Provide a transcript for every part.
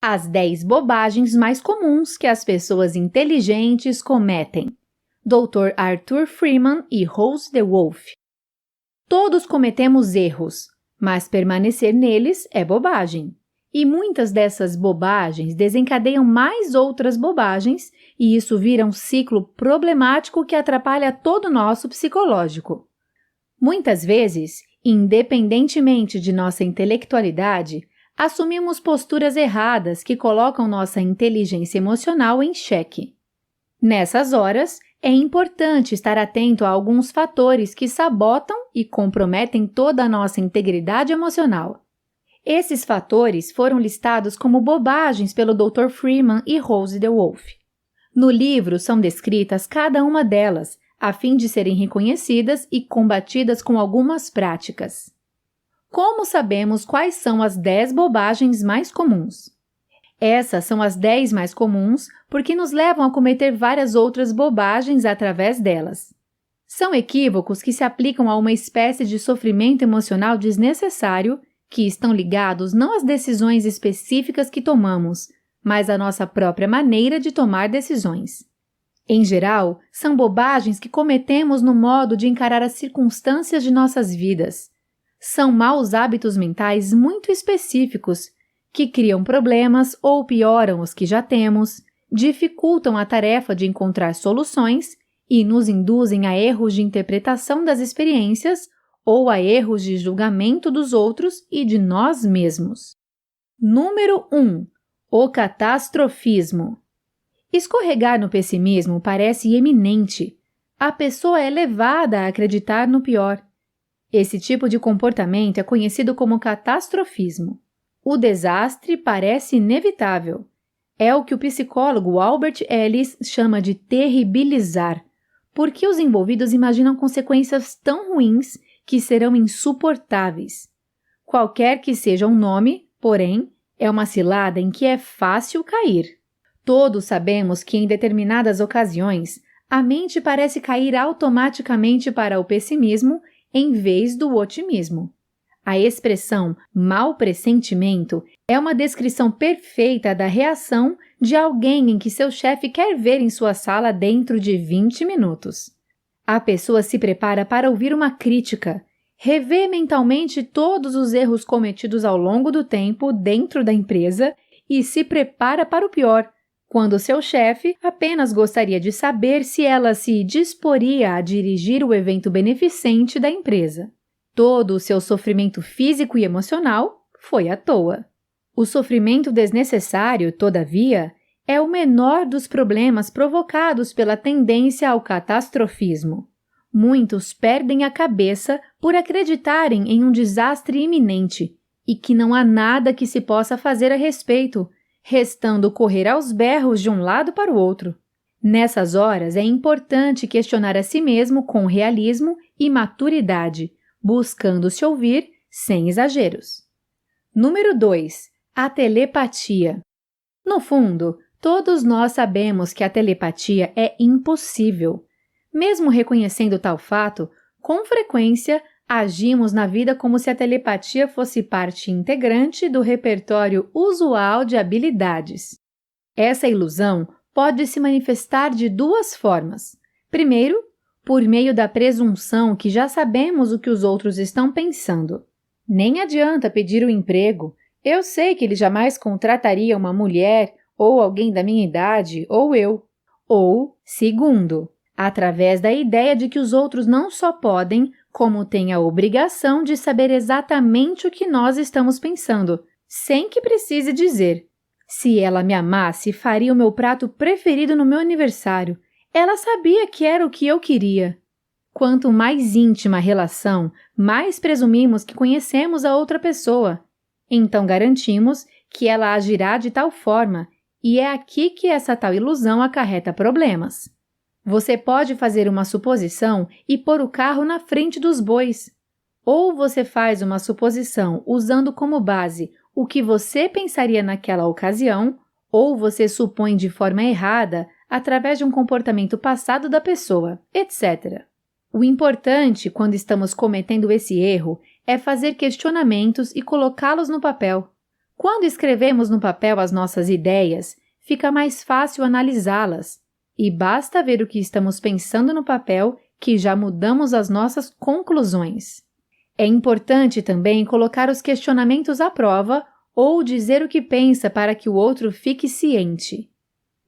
As 10 bobagens mais comuns que as pessoas inteligentes cometem. Dr. Arthur Freeman e Rose DeWolf. Todos cometemos erros, mas permanecer neles é bobagem. E muitas dessas bobagens desencadeiam mais outras bobagens, e isso vira um ciclo problemático que atrapalha todo o nosso psicológico. Muitas vezes, independentemente de nossa intelectualidade, assumimos posturas erradas que colocam nossa inteligência emocional em xeque. Nessas horas, é importante estar atento a alguns fatores que sabotam e comprometem toda a nossa integridade emocional. Esses fatores foram listados como bobagens pelo Dr. Freeman e Rose DeWolf. No livro são descritas cada uma delas, a fim de serem reconhecidas e combatidas com algumas práticas. Como sabemos quais são as 10 bobagens mais comuns? Essas são as 10 mais comuns porque nos levam a cometer várias outras bobagens através delas. São equívocos que se aplicam a uma espécie de sofrimento emocional desnecessário que estão ligados não às decisões específicas que tomamos, mas à nossa própria maneira de tomar decisões. Em geral, são bobagens que cometemos no modo de encarar as circunstâncias de nossas vidas. São maus hábitos mentais muito específicos que criam problemas ou pioram os que já temos, dificultam a tarefa de encontrar soluções e nos induzem a erros de interpretação das experiências ou a erros de julgamento dos outros e de nós mesmos. Número 1. O catastrofismo. Escorregar no pessimismo parece eminente. A pessoa é levada a acreditar no pior. Esse tipo de comportamento é conhecido como catastrofismo. O desastre parece inevitável. É o que o psicólogo Albert Ellis chama de terribilizar, porque os envolvidos imaginam consequências tão ruins que serão insuportáveis. Qualquer que seja o nome, porém, é uma cilada em que é fácil cair. Todos sabemos que em determinadas ocasiões, a mente parece cair automaticamente para o pessimismo em vez do otimismo. A expressão mau pressentimento é uma descrição perfeita da reação de alguém em que seu chefe quer ver em sua sala dentro de 20 minutos. A pessoa se prepara para ouvir uma crítica, revê mentalmente todos os erros cometidos ao longo do tempo dentro da empresa e se prepara para o pior, quando seu chefe apenas gostaria de saber se ela se disporia a dirigir o evento beneficente da empresa. Todo o seu sofrimento físico e emocional foi à toa. O sofrimento desnecessário, todavia, é o menor dos problemas provocados pela tendência ao catastrofismo. Muitos perdem a cabeça por acreditarem em um desastre iminente e que não há nada que se possa fazer a respeito, restando correr aos berros de um lado para o outro. Nessas horas é importante questionar a si mesmo com realismo e maturidade, buscando se ouvir sem exageros. Número 2. A telepatia. No fundo, todos nós sabemos que a telepatia é impossível. Mesmo reconhecendo tal fato, com frequência agimos na vida como se a telepatia fosse parte integrante do repertório usual de habilidades. Essa ilusão pode se manifestar de duas formas. Primeiro, por meio da presunção que já sabemos o que os outros estão pensando. Nem adianta pedir o emprego, eu sei que ele jamais contrataria uma mulher ou alguém da minha idade ou eu. Ou, segundo, através da ideia de que os outros não só podem, como têm a obrigação de saber exatamente o que nós estamos pensando, sem que precise dizer. Se ela me amasse, faria o meu prato preferido no meu aniversário. Ela sabia que era o que eu queria. Quanto mais íntima a relação, mais presumimos que conhecemos a outra pessoa. Então garantimos que ela agirá de tal forma, e é aqui que essa tal ilusão acarreta problemas. Você pode fazer uma suposição e pôr o carro na frente dos bois. Ou você faz uma suposição usando como base o que você pensaria naquela ocasião, ou você supõe de forma errada através de um comportamento passado da pessoa, etc. O importante, quando estamos cometendo esse erro, é fazer questionamentos e colocá-los no papel. Quando escrevemos no papel as nossas ideias, fica mais fácil analisá-las, e basta ver o que estamos pensando no papel que já mudamos as nossas conclusões. É importante também colocar os questionamentos à prova ou dizer o que pensa para que o outro fique ciente.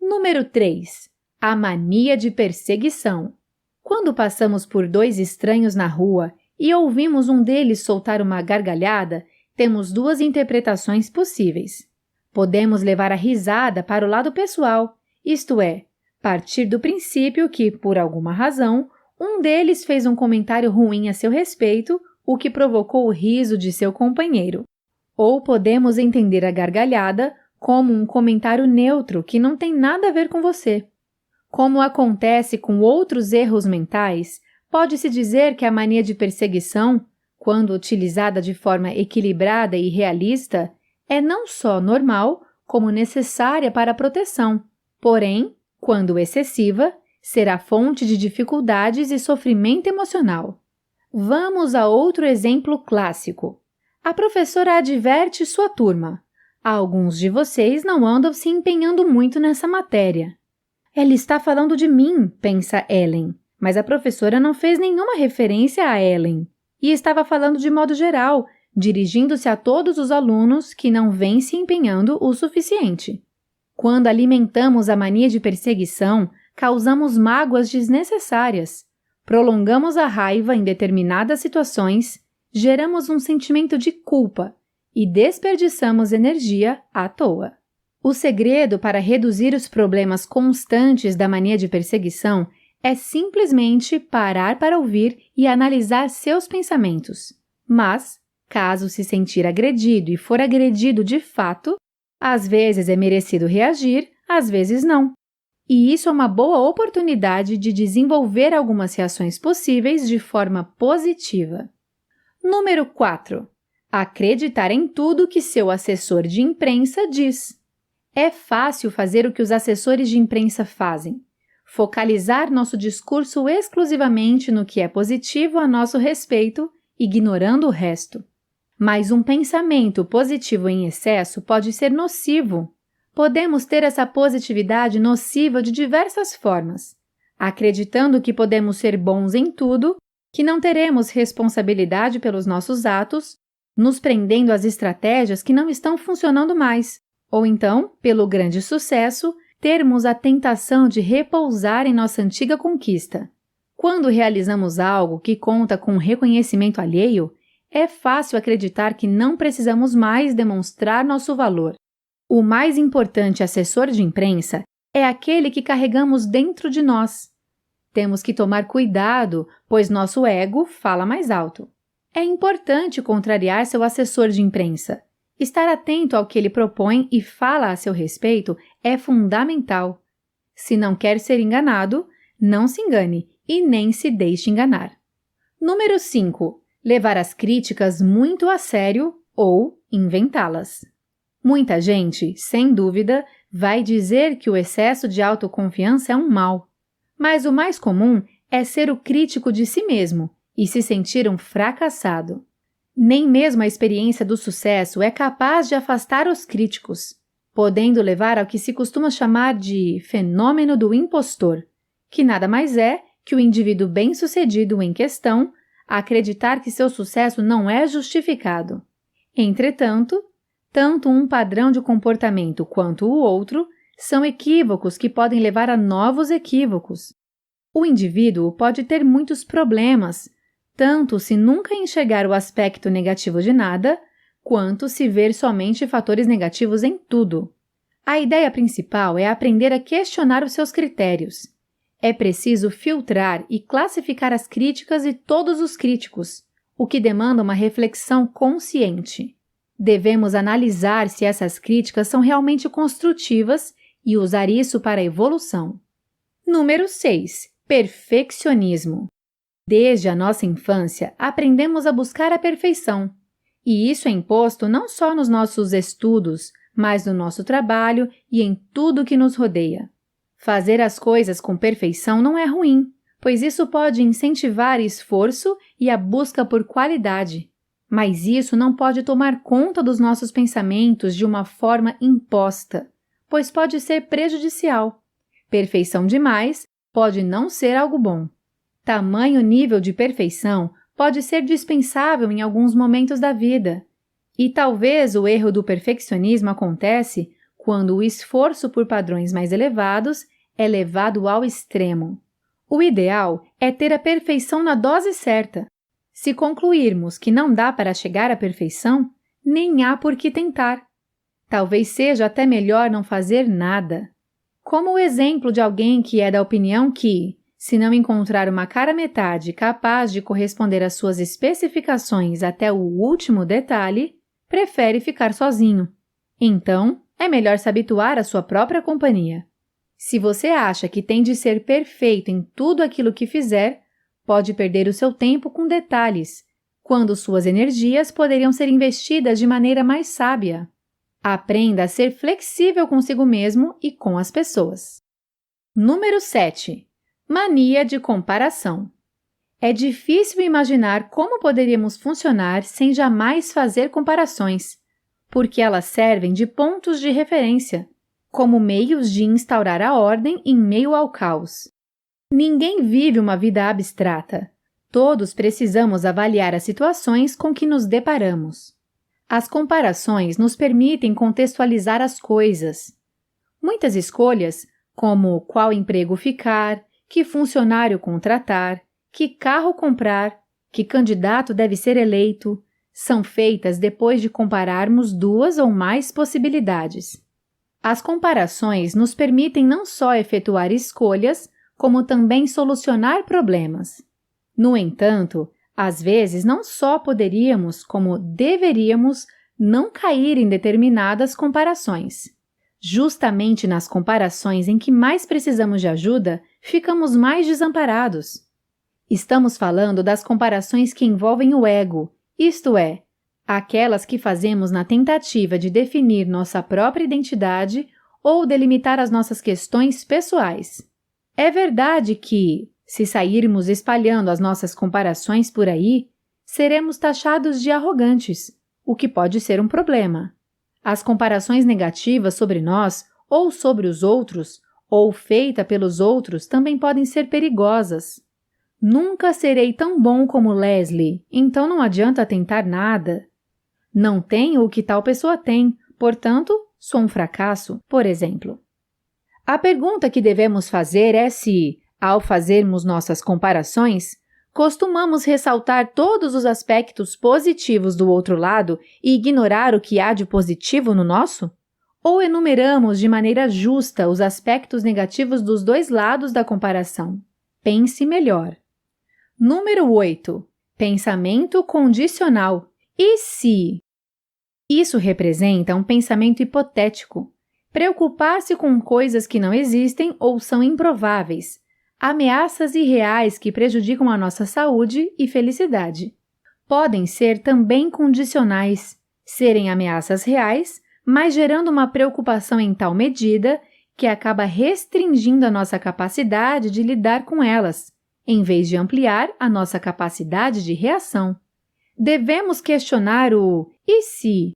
Número 3. A mania de perseguição. Quando passamos por dois estranhos na rua e ouvimos um deles soltar uma gargalhada, temos duas interpretações possíveis. Podemos levar a risada para o lado pessoal, isto é, partir do princípio que, por alguma razão, um deles fez um comentário ruim a seu respeito, o que provocou o riso de seu companheiro. Ou podemos entender a gargalhada como um comentário neutro que não tem nada a ver com você. Como acontece com outros erros mentais, pode-se dizer que a mania de perseguição, quando utilizada de forma equilibrada e realista, é não só normal, como necessária para a proteção. Porém, quando excessiva, será fonte de dificuldades e sofrimento emocional. Vamos a outro exemplo clássico. A professora adverte sua turma. Alguns de vocês não andam se empenhando muito nessa matéria. Ela está falando de mim, pensa Ellen, mas a professora não fez nenhuma referência a Ellen e estava falando de modo geral, dirigindo-se a todos os alunos que não vêm se empenhando o suficiente. Quando alimentamos a mania de perseguição, causamos mágoas desnecessárias, prolongamos a raiva em determinadas situações, geramos um sentimento de culpa e desperdiçamos energia à toa. O segredo para reduzir os problemas constantes da mania de perseguição é simplesmente parar para ouvir e analisar seus pensamentos. Mas, caso se sentir agredido e for agredido de fato, às vezes é merecido reagir, às vezes não. E isso é uma boa oportunidade de desenvolver algumas reações possíveis de forma positiva. Número 4. Acreditar em tudo que seu assessor de imprensa diz. É fácil fazer o que os assessores de imprensa fazem. Focalizar nosso discurso exclusivamente no que é positivo a nosso respeito, ignorando o resto. Mas um pensamento positivo em excesso pode ser nocivo. Podemos ter essa positividade nociva de diversas formas, acreditando que podemos ser bons em tudo, que não teremos responsabilidade pelos nossos atos, nos prendendo às estratégias que não estão funcionando mais, ou então, pelo grande sucesso, termos a tentação de repousar em nossa antiga conquista. Quando realizamos algo que conta com reconhecimento alheio, é fácil acreditar que não precisamos mais demonstrar nosso valor. O mais importante assessor de imprensa é aquele que carregamos dentro de nós. Temos que tomar cuidado, pois nosso ego fala mais alto. É importante contrariar seu assessor de imprensa. Estar atento ao que ele propõe e fala a seu respeito é fundamental. Se não quer ser enganado, não se engane e nem se deixe enganar. Número 5. Levar as críticas muito a sério ou inventá-las. Muita gente, sem dúvida, vai dizer que o excesso de autoconfiança é um mal. Mas o mais comum é ser o crítico de si mesmo e se sentir um fracassado. Nem mesmo a experiência do sucesso é capaz de afastar os críticos, podendo levar ao que se costuma chamar de fenômeno do impostor, que nada mais é que o indivíduo bem-sucedido em questão acreditar que seu sucesso não é justificado. Entretanto, tanto um padrão de comportamento quanto o outro são equívocos que podem levar a novos equívocos. O indivíduo pode ter muitos problemas, tanto se nunca enxergar o aspecto negativo de nada, quanto se ver somente fatores negativos em tudo. A ideia principal é aprender a questionar os seus critérios. É preciso filtrar e classificar as críticas e todos os críticos, o que demanda uma reflexão consciente. Devemos analisar se essas críticas são realmente construtivas e usar isso para a evolução. Número 6. Perfeccionismo. Desde a nossa infância, aprendemos a buscar a perfeição. E isso é imposto não só nos nossos estudos, mas no nosso trabalho e em tudo que nos rodeia. Fazer as coisas com perfeição não é ruim, pois isso pode incentivar esforço e a busca por qualidade. Mas isso não pode tomar conta dos nossos pensamentos de uma forma imposta, pois pode ser prejudicial. Perfeição demais pode não ser algo bom. Tamanho nível de perfeição pode ser dispensável em alguns momentos da vida. E talvez o erro do perfeccionismo acontece quando o esforço por padrões mais elevados é levado ao extremo. O ideal é ter a perfeição na dose certa. Se concluirmos que não dá para chegar à perfeição, nem há por que tentar. Talvez seja até melhor não fazer nada. Como o exemplo de alguém que é da opinião que, se não encontrar uma cara-metade capaz de corresponder às suas especificações até o último detalhe, prefere ficar sozinho. Então, é melhor se habituar à sua própria companhia. Se você acha que tem de ser perfeito em tudo aquilo que fizer, pode perder o seu tempo com detalhes, quando suas energias poderiam ser investidas de maneira mais sábia. Aprenda a ser flexível consigo mesmo e com as pessoas. Número 7. Mania de comparação. É difícil imaginar como poderíamos funcionar sem jamais fazer comparações, porque elas servem de pontos de referência, como meios de instaurar a ordem em meio ao caos. Ninguém vive uma vida abstrata. Todos precisamos avaliar as situações com que nos deparamos. As comparações nos permitem contextualizar as coisas. Muitas escolhas, como qual emprego ficar, que funcionário contratar, que carro comprar, que candidato deve ser eleito, são feitas depois de compararmos duas ou mais possibilidades. As comparações nos permitem não só efetuar escolhas, como também solucionar problemas. No entanto, às vezes não só poderíamos, como deveríamos, não cair em determinadas comparações. Justamente nas comparações em que mais precisamos de ajuda, ficamos mais desamparados. Estamos falando das comparações que envolvem o ego, isto é, aquelas que fazemos na tentativa de definir nossa própria identidade ou delimitar as nossas questões pessoais. É verdade que, se sairmos espalhando as nossas comparações por aí, seremos taxados de arrogantes, o que pode ser um problema. As comparações negativas sobre nós ou sobre os outros, ou feita pelos outros, também podem ser perigosas. Nunca serei tão bom como Leslie, então não adianta tentar nada. Não tenho o que tal pessoa tem, portanto, sou um fracasso, por exemplo. A pergunta que devemos fazer é se, ao fazermos nossas comparações, costumamos ressaltar todos os aspectos positivos do outro lado e ignorar o que há de positivo no nosso? Ou enumeramos de maneira justa os aspectos negativos dos dois lados da comparação? Pense melhor. Número 8. Pensamento condicional. E se? Isso representa um pensamento hipotético. Preocupar-se com coisas que não existem ou são improváveis. Ameaças irreais que prejudicam a nossa saúde e felicidade. Podem ser também condicionais, serem ameaças reais, mas gerando uma preocupação em tal medida que acaba restringindo a nossa capacidade de lidar com elas, em vez de ampliar a nossa capacidade de reação. Devemos questionar o "e se?".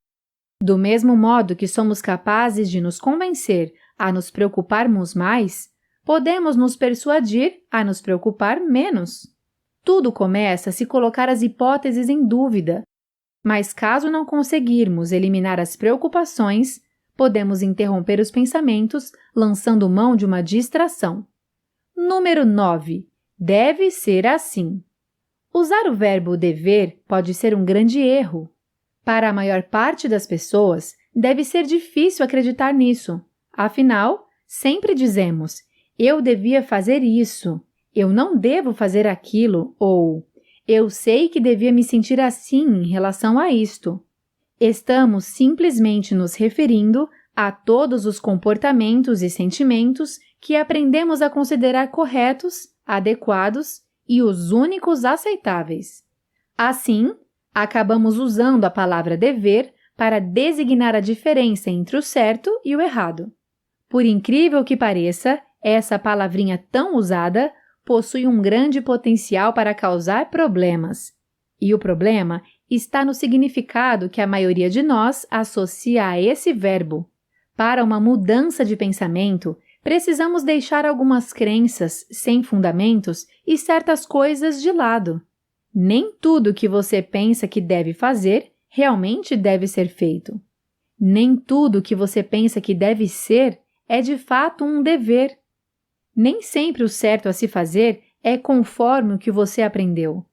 Do mesmo modo que somos capazes de nos convencer a nos preocuparmos mais, podemos nos persuadir a nos preocupar menos. Tudo começa a se colocar as hipóteses em dúvida, mas caso não conseguirmos eliminar as preocupações, podemos interromper os pensamentos lançando mão de uma distração. Número 9. Deve ser assim. Usar o verbo dever pode ser um grande erro. Para a maior parte das pessoas, deve ser difícil acreditar nisso. Afinal, sempre dizemos, eu devia fazer isso, eu não devo fazer aquilo, ou eu sei que devia me sentir assim em relação a isto. Estamos simplesmente nos referindo a todos os comportamentos e sentimentos que aprendemos a considerar corretos, adequados e os únicos aceitáveis. Assim, acabamos usando a palavra dever para designar a diferença entre o certo e o errado. Por incrível que pareça, essa palavrinha tão usada possui um grande potencial para causar problemas. E o problema está no significado que a maioria de nós associa a esse verbo. Para uma mudança de pensamento, precisamos deixar algumas crenças sem fundamentos e certas coisas de lado. Nem tudo que você pensa que deve fazer realmente deve ser feito. Nem tudo que você pensa que deve ser é de fato um dever. Nem sempre o certo a se fazer é conforme o que você aprendeu.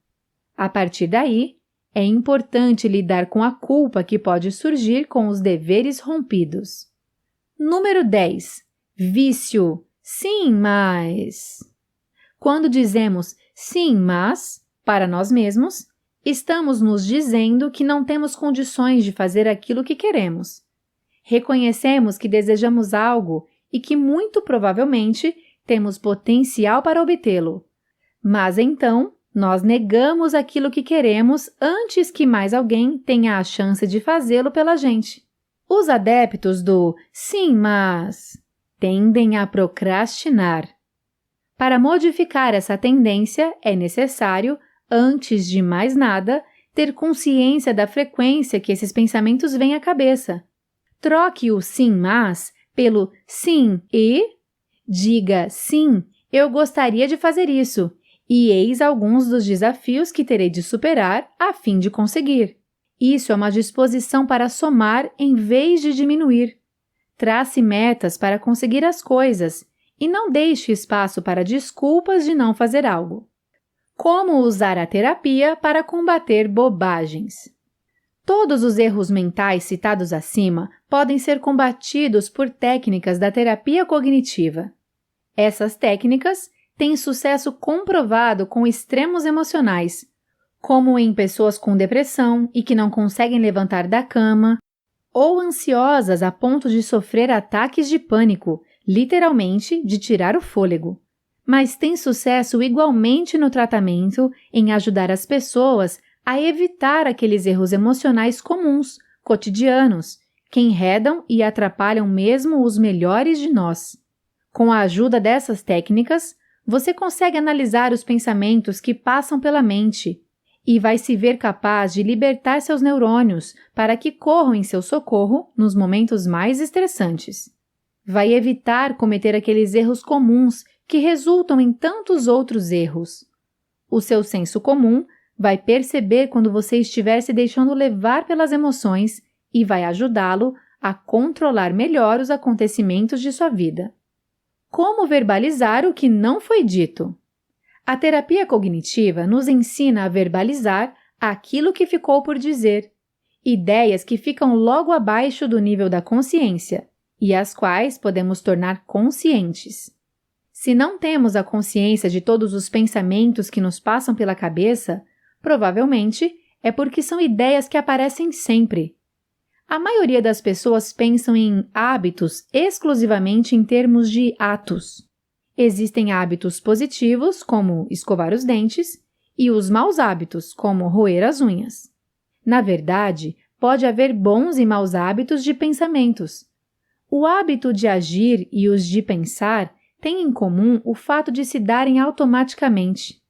A partir daí, é importante lidar com a culpa que pode surgir com os deveres rompidos. Número 10. Vício. Sim, mas... Quando dizemos sim, mas, para nós mesmos, estamos nos dizendo que não temos condições de fazer aquilo que queremos. Reconhecemos que desejamos algo e que, muito provavelmente, temos potencial para obtê-lo. Mas então, nós negamos aquilo que queremos antes que mais alguém tenha a chance de fazê-lo pela gente. Os adeptos do sim, mas tendem a procrastinar. Para modificar essa tendência, é necessário, antes de mais nada, ter consciência da frequência que esses pensamentos vêm à cabeça. Troque o sim, mas pelo sim e diga sim, eu gostaria de fazer isso, e eis alguns dos desafios que terei de superar a fim de conseguir. Isso é uma disposição para somar em vez de diminuir. Trace metas para conseguir as coisas e não deixe espaço para desculpas de não fazer algo. Como usar a terapia para combater bobagens? Todos os erros mentais citados acima podem ser combatidos por técnicas da terapia cognitiva. Essas técnicas têm sucesso comprovado com extremos emocionais, como em pessoas com depressão e que não conseguem levantar da cama, ou ansiosas a ponto de sofrer ataques de pânico, literalmente de tirar o fôlego. Mas tem sucesso igualmente no tratamento em ajudar as pessoas a evitar aqueles erros emocionais comuns, cotidianos, que enredam e atrapalham mesmo os melhores de nós. Com a ajuda dessas técnicas, você consegue analisar os pensamentos que passam pela mente e vai se ver capaz de libertar seus neurônios para que corram em seu socorro nos momentos mais estressantes. Vai evitar cometer aqueles erros comuns que resultam em tantos outros erros. O seu senso comum vai perceber quando você estiver se deixando levar pelas emoções e vai ajudá-lo a controlar melhor os acontecimentos de sua vida. Como verbalizar o que não foi dito? A terapia cognitiva nos ensina a verbalizar aquilo que ficou por dizer, ideias que ficam logo abaixo do nível da consciência e as quais podemos tornar conscientes. Se não temos a consciência de todos os pensamentos que nos passam pela cabeça, provavelmente é porque são ideias que aparecem sempre. A maioria das pessoas pensam em hábitos exclusivamente em termos de atos. Existem hábitos positivos, como escovar os dentes, e os maus hábitos, como roer as unhas. Na verdade, pode haver bons e maus hábitos de pensamentos. O hábito de agir e os de pensar têm em comum o fato de se darem automaticamente.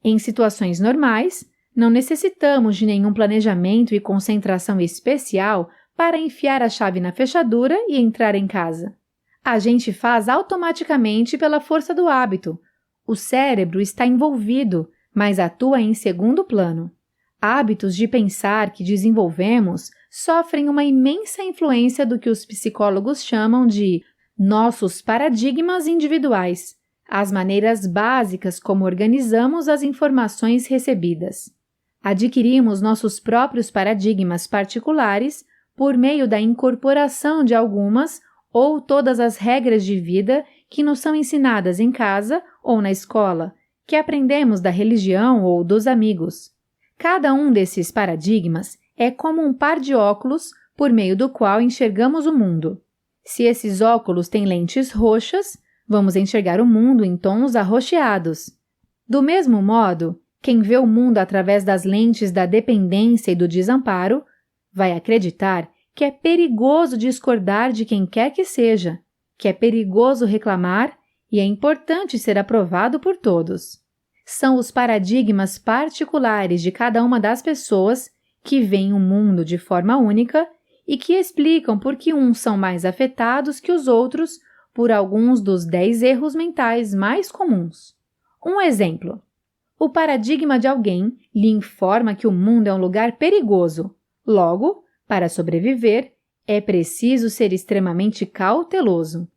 Em situações normais, não necessitamos de nenhum planejamento e concentração especial para enfiar a chave na fechadura e entrar em casa. A gente faz automaticamente pela força do hábito. O cérebro está envolvido, mas atua em segundo plano. Hábitos de pensar que desenvolvemos sofrem uma imensa influência do que os psicólogos chamam de nossos paradigmas individuais, as maneiras básicas como organizamos as informações recebidas. Adquirimos nossos próprios paradigmas particulares por meio da incorporação de algumas ou todas as regras de vida que nos são ensinadas em casa ou na escola, que aprendemos da religião ou dos amigos. Cada um desses paradigmas é como um par de óculos por meio do qual enxergamos o mundo. Se esses óculos têm lentes roxas, vamos enxergar o mundo em tons arroxeados. Do mesmo modo, quem vê o mundo através das lentes da dependência e do desamparo vai acreditar que é perigoso discordar de quem quer que seja, que é perigoso reclamar e é importante ser aprovado por todos. São os paradigmas particulares de cada uma das pessoas que veem o mundo de forma única e que explicam por que uns são mais afetados que os outros por alguns dos 10 erros mentais mais comuns. Um exemplo: o paradigma de alguém lhe informa que o mundo é um lugar perigoso. Logo, para sobreviver, é preciso ser extremamente cauteloso.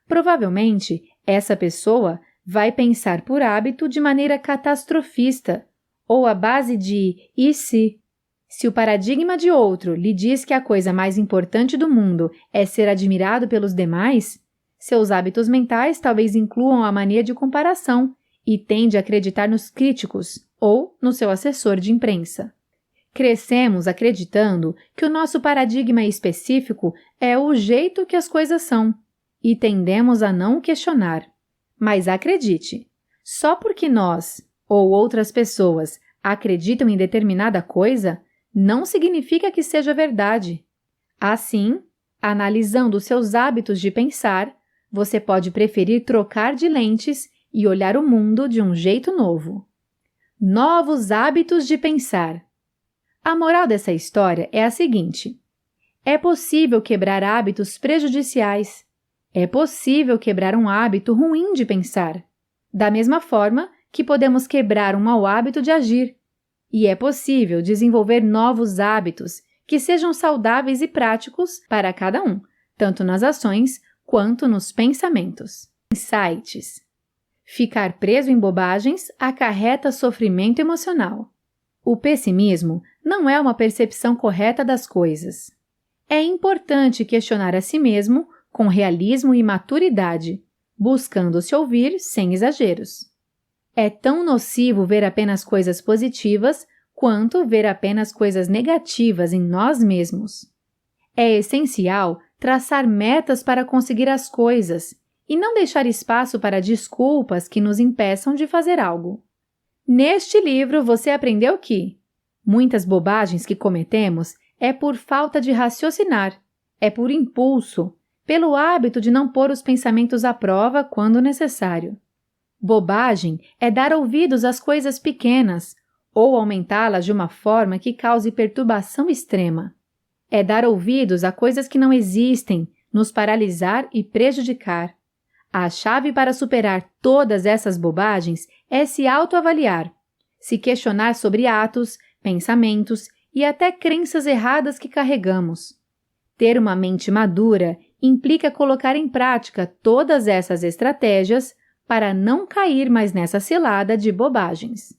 Provavelmente, essa pessoa vai pensar por hábito de maneira catastrofista ou à base de "e se?". Se o paradigma de outro lhe diz que a coisa mais importante do mundo é ser admirado pelos demais, seus hábitos mentais talvez incluam a mania de comparação e tende a acreditar nos críticos ou no seu assessor de imprensa. Crescemos acreditando que o nosso paradigma específico é o jeito que as coisas são e tendemos a não o questionar. Mas acredite, só porque nós ou outras pessoas acreditam em determinada coisa, não significa que seja verdade. Assim, analisando seus hábitos de pensar, você pode preferir trocar de lentes e olhar o mundo de um jeito novo. Novos hábitos de pensar. A moral dessa história é a seguinte: é possível quebrar hábitos prejudiciais. É possível quebrar um hábito ruim de pensar, da mesma forma que podemos quebrar um mau hábito de agir. E é possível desenvolver novos hábitos que sejam saudáveis e práticos para cada um, tanto nas ações quanto nos pensamentos. Insights. Ficar preso em bobagens acarreta sofrimento emocional. O pessimismo não é uma percepção correta das coisas. É importante questionar a si mesmo com realismo e maturidade, buscando se ouvir sem exageros. É tão nocivo ver apenas coisas positivas quanto ver apenas coisas negativas em nós mesmos. É essencial traçar metas para conseguir as coisas e não deixar espaço para desculpas que nos impeçam de fazer algo. Neste livro você aprendeu que muitas bobagens que cometemos é por falta de raciocinar, é por impulso, pelo hábito de não pôr os pensamentos à prova quando necessário. Bobagem é dar ouvidos às coisas pequenas ou aumentá-las de uma forma que cause perturbação extrema. É dar ouvidos a coisas que não existem, nos paralisar e prejudicar. A chave para superar todas essas bobagens é se autoavaliar, se questionar sobre atos, pensamentos e até crenças erradas que carregamos. Ter uma mente madura implica colocar em prática todas essas estratégias para não cair mais nessa cilada de bobagens.